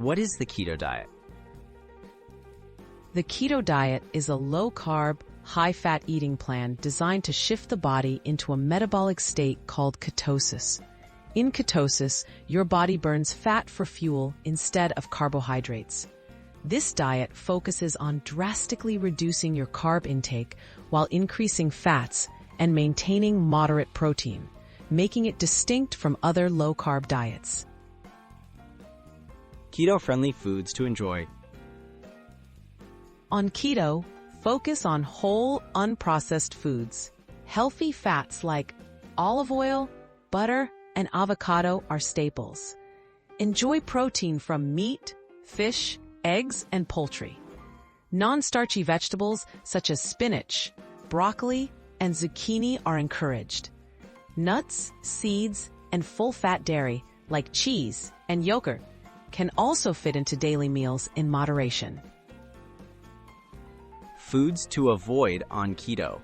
What is the keto diet? The keto diet is a low-carb, high-fat eating plan designed to shift the body into a metabolic state called ketosis. In ketosis, your body burns fat for fuel instead of carbohydrates. This diet focuses on drastically reducing your carb intake while increasing fats and maintaining moderate protein, making it distinct from other low-carb diets. Keto-friendly foods to enjoy. On keto, focus on whole, unprocessed foods. Healthy fats like olive oil, butter, and avocado are staples. Enjoy protein from meat, fish, eggs, and poultry. Non-starchy vegetables such as spinach, broccoli, and zucchini are encouraged. Nuts, seeds, and full-fat dairy like cheese and yogurt can also fit into daily meals in moderation. Foods to avoid on keto.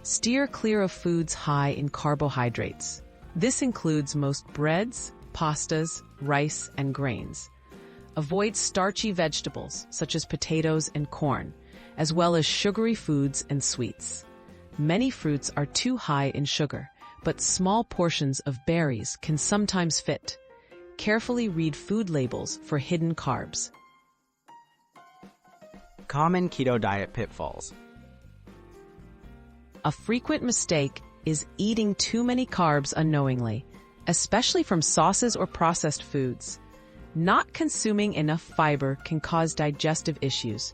Steer clear of foods high in carbohydrates. This includes most breads, pastas, rice, and grains. Avoid starchy vegetables such as potatoes and corn, as well as sugary foods and sweets. Many fruits are too high in sugar, but small portions of berries can sometimes fit. Carefully read food labels for hidden carbs. Common keto diet pitfalls. A frequent mistake is eating too many carbs unknowingly, especially from sauces or processed foods. Not consuming enough fiber can cause digestive issues.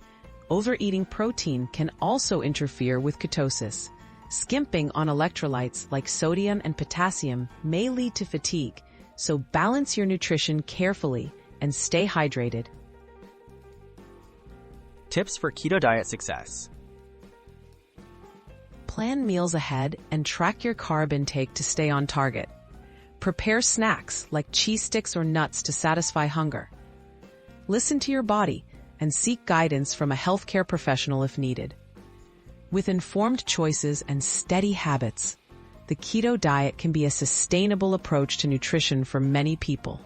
Overeating protein can also interfere with ketosis. Skimping on electrolytes like sodium and potassium may lead to fatigue, so balance your nutrition carefully and stay hydrated. Tips for keto diet success. Plan meals ahead and track your carb intake to stay on target. Prepare snacks like cheese sticks or nuts to satisfy hunger. Listen to your body and seek guidance from a healthcare professional if needed. With informed choices and steady habits, the keto diet can be a sustainable approach to nutrition for many people.